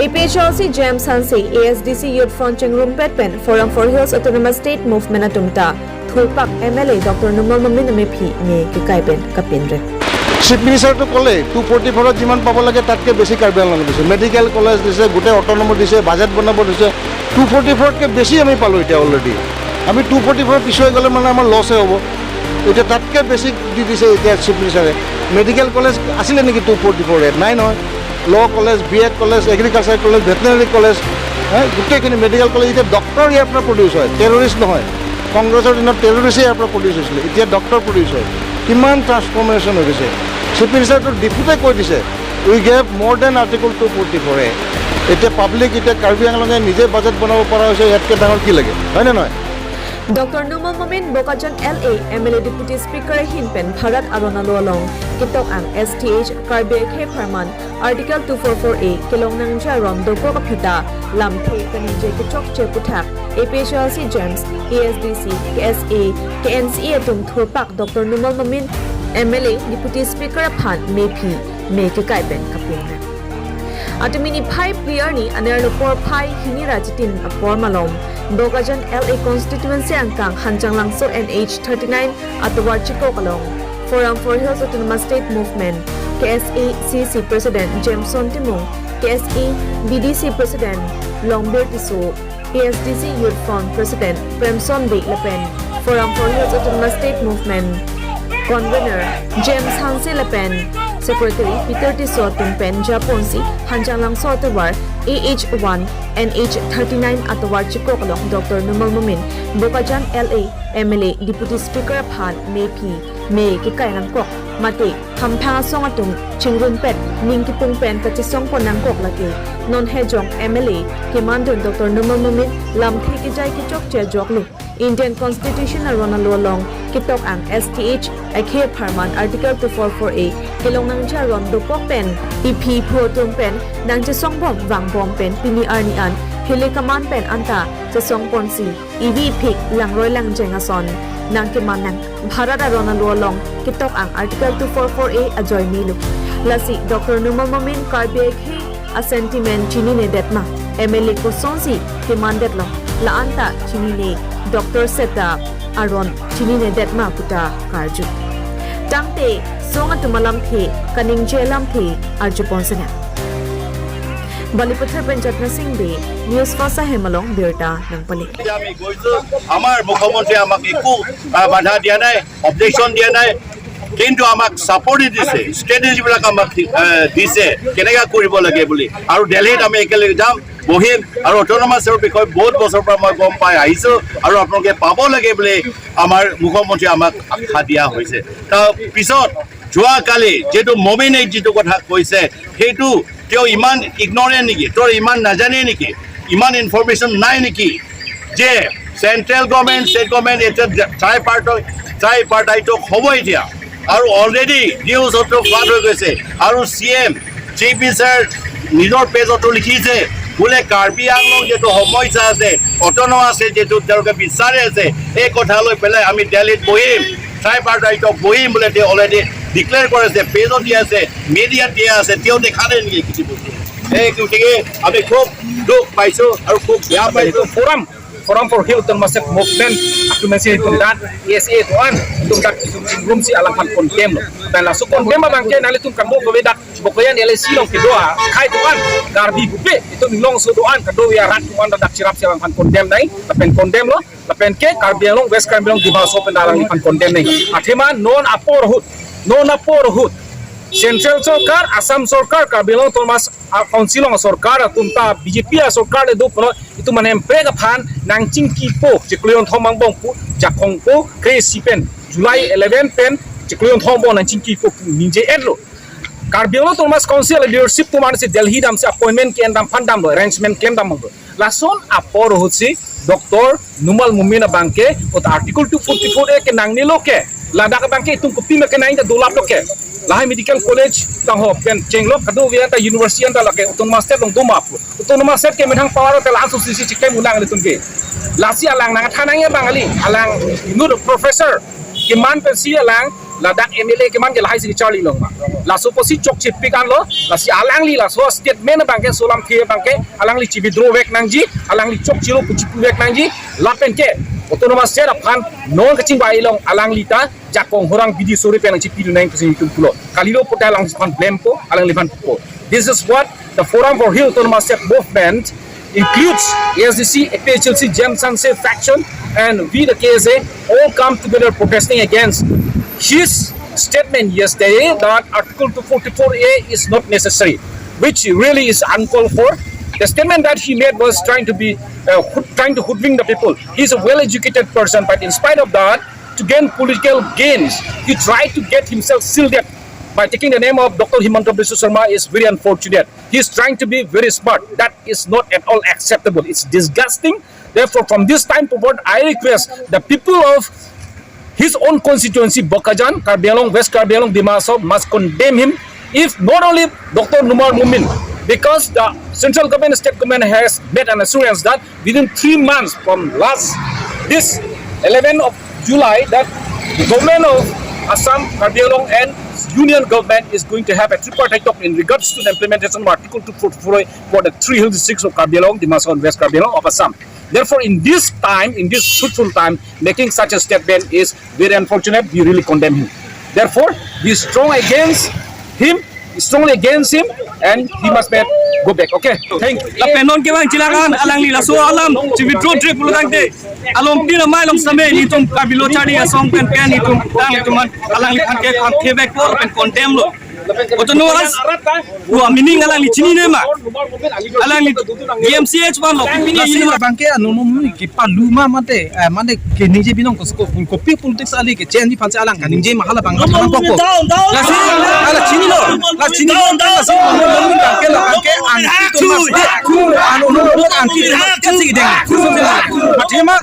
APHLC James Hansi ASDC Youth Front Chengrum Petpen Forum for Hills Autonomous State Movement Atumta Thulpak MLA Dr. Numal Mamin Mepi Me Kikaiben Kapinre Chief Minister to Kole 244 jiman পাব লাগে তাতকে বেশি কার্বি আংলং দিছে medical college দিছে গোটে autonomous দিছে budget বনাব দিছে 244 কে বেশি আমি পালো এটা অলরেডি আমি 244 পিছই গলে মানে আমার লসে হ'ব এটা তাতকে বেশি দি দিছে এটা চিফ মিনিস্টারে মেডিকেল কলেজ আছিল নেকি 244 এ নাই নহয় law college B Ed college agriculture college veterinary college গোটেইখিনি মেডিকেল কলেজ এটা ডক্টৰ ইয়াৰ পৰা প্ৰডিউস হয় টেৰৰিষ্ট নহয় কংগ্ৰেছৰ দিনত টেৰৰিষ্ট ইয়াৰ পৰা প্ৰডিউস হৈছিল এতিয়া ডক্টৰ প্ৰডিউস হয় কিমান ট্ৰান্সফৰমেশ্যন হৈ গৈছে চিফ মিনিষ্টাৰটো ডিপুটে কৈ দিছে উই গেভ মোৰ দেন আৰ্টিকল 244 এতিয়া পাব্লিক এতিয়া কাৰ্বি আংলঙে নিজে বাজেট বনাব পৰা হৈছে ইয়াতকৈ ডাঙৰ কি লাগে হয়নে নহয় Dr. Numal Mamin Bokajan LA MLA Deputy Speaker Hinpen Bharat Arona Lolong Kitok ang STH Karbe K Parman Article 244A Kilong Nang Jaron Doko Kapita Lamte Kanije Kichok Cheputak APHLC James ASDC KSA KNCA Tung Thurpak Dr. Numal Mamin MLA Deputy Speaker Phan Mepi Meki Kaiben Kapinre Atumini Pai Player ni Anerlo Por Pai Hinira Jitin Apor Malom Bokajan LA Constituency Angkang Hanjang Langso NH39 Atawar Chiko Kalong Forum for Hills Autonomous State Movement KSA CC President Jameson Timung KSA BDC President Longbir Tiso ASDC Youth Front President Premson B. Lepen Forum for Hills Autonomous State Movement Convener James Hansi Lepen Secretary Peter Tiso Tumpen Japonsi Hanjang Langso Atawar AH1 NH39 Atawar Chikokalong Dr. Numal Mamin Bokajan LA MLA Deputy Speaker Phan Mepi Me Kikayanang Kok Mate Kampanga Song Atung Chingrum Pet Ningkipung Pen Kachisong Ponang Kok Laki Non Hejong MLA Kimandun Dr. Numal Mamin Lam Thikijay Kichok Chejoklu Indian Constitution Arona Lolong Kitok ang STH Akhe Parman Article 244A Kilong Nang Jaron Dopok Pen EP Puotung Pen Nang Chesong Bom Wang Bom Pen Pini Arnian Hili Kaman Pen Anta Chesong Ponsi EV Pik Langroy Lang Jengason Nang Kimanang Bharat Arona Lolong Kitok ang Article 244A Ajoy Milu Lasi Dr. Numal Mamin Karbe Akhe A Sentiment Chinine Detma MLA Kosonsi Kimandet Long Laanta Chinine Dr. Seta Aron Chinine Detma Puta Karju Tangte Songa Tumalam The Kaning Jelam The Arju Ponsana Baliputhar Panjatna Singh Be News Fasa Hemalong Birta Nangpali আমি গৈছো আমাৰ মুখ্যমন্ত্ৰী আমাক একো বাধা দিয়া নাই objection দিয়া নাই কিন্তু আমাক সাপোর্ট দিছে স্ট্ৰেটেজি বিলাক আমাক দিছে কেনেকা কৰিব লাগে বুলি আৰু দিল্লীত আমি একেলগে যাম বহিম আৰু অটোনমাছৰ বিষয়ে বহুত বছৰৰ পৰা মই গম পাই আহিছো আৰু আপোনালোকে পাব লাগে বুলি আমাৰ মুখ্যমন্ত্ৰী আমাক আশা দিয়া হৈছে তাৰ পিছত যোৱাকালি যেটো মমিনে যেটো কথা কৈছে সেইটো তেওঁ ইমান ইগনোৰেন্ট নেকি তোৰ ইমান নাজানে নেকি ইমান ইনফৰমেশ্যন নাই নেকি যে সেন্ট্ৰেল গভৰ্নমেন্ট স্টেট গভৰ্নমেন্ট এটা ট্ৰাইপাৰ্টাইটো হ'ব এতিয়া আৰু অলৰেডি নিউজতো ফ্লাড হৈ গৈছে আৰু চিএম চিফ মিনিষ্টাৰ নিজৰ পেজতো লিখিছে বোলে কাৰ্বি আংলং যেটো সমস্যা আছে অটোনমাছ আছে যেটো তেওঁলোকে বিচাৰে আছে এই কথা লৈ পেলাই আমি দিল্লীত বহিম ট্ৰাইপাৰ্টাইটো বহিম বোলে তেওঁ অলৰেডি ডিক্লেয়াৰ কৰিছে পেজত দিয়া আছে মিডিয়াত দিয়া আছে তেওঁ দেখা নাই নেকি কিছু বস্তু এই গতিকে আমি খুব দুখ পাইছোঁ আৰু খুব বেয়া পাইছোঁ Forum for Hills Autonomous State Movement aku masih tundat ESA tuan tundat belum si alaman kondem dan langsung kondem bangke nali tun kan bo bedak bokoyan LC long kedua kai tuan garbi bupe itu long so doan kedua ya rat tuan dadak sirap si alaman kondem nai lapen kondem lo lapen ke karbi long west karbi long di bawah pendalang alaman kondem nai athema non apor hut Central Sarkar, Assam Sarkar, Kabilang Thomas Council Sarkar, Tunta BJP Sarkar itu puno itu menemprega pan nang cingki po, Ciklion Thomang Bongpu, Jakongpo, Kresipen, July 11 pen, Ciklion Thombong nang cingki po ninje edlo. Kabilang Thomas Council leadership tu mana si Delhi dam si appointment kian dam pandam lo, arrangement kian dam lo. Lason apor hutsi Dr. Numal Mamin bangke, ot article 244 ke nang nilo ke, lada ke bangke itu kopi mereka naik dah dolap lo ke. Lahai medical college tang ho pen chenglok kadu wian ta university anta lake autonomous state dong dumap autonomous state ke menang power te langsung sisi cikai munang le tunke lasi alang nang thanang ya bangali alang nur professor kiman pensi alang la dak MLA ke man ke lahai si Charlie long ma la so posi chok chip pikan lo la si alang li la so statement bang ke solam thie bang ke alang li chi withdraw vek nang ji alang li chok chilo puchi vek nang ji la pen ke autonomous state of han non kaching bai long alang li ta jakong horang bidi sore pen chi pidu nang kusin tum pulo kalilo pota lang fan blame po alang li fan po. This is what the Forum for Hill Autonomous State movement includes ASDC, APHLC, Gem Sunset faction, and we the KSA all come together protesting against his statement yesterday that Article 244A is not necessary, which really is uncalled for. The statement that he made was trying to hoodwink the people. He's a well-educated person, but in spite of that, to gain political gains, he tried to get himself shielded by taking the name of Dr. Himanta Biswa Sharma is very unfortunate. He is trying to be very smart. That is not at all acceptable. It's disgusting. Therefore, from this time forward, I request the people of his own constituency, Bokajan, Karbi Anglong, West Karbi Anglong, Dimashaw, must condemn him. If not only Dr. Numar Mumin, because the central government, state government has made an assurance that within 3 months from this 11th of July, that the government of Assam, Karbi Anglong and Union government is going to have a tripartite talk in regards to the implementation of Article 244 for the 3 hill districts of Karbi Anglong, Dimashaw and West Karbi Anglong of Assam. Therefore, in this fruitful time, making such a statement is very unfortunate. We really condemn him. Therefore, we are strongly against him, and he must go back. Okay, thank you. Lapenon ke bang cilakan alang li laso alam ci withdraw trip pulang te alom pina mai long same ni tum kabilo chadi asong pen ni tum dang tum alang li kan ke back ko pen condemn lo otono as wa mining alang li chini ne ma alang li DMCH ban lo pini ni ma bangke anu mum ki palu ma mate mane ke nije binong ko kopi politics ali ke change fanse alang kan nije mahala bang ma poko la si ala chini lo la chini lo la si mo bangke la bangke anti to mas anu no anti mas ke si deng ma tema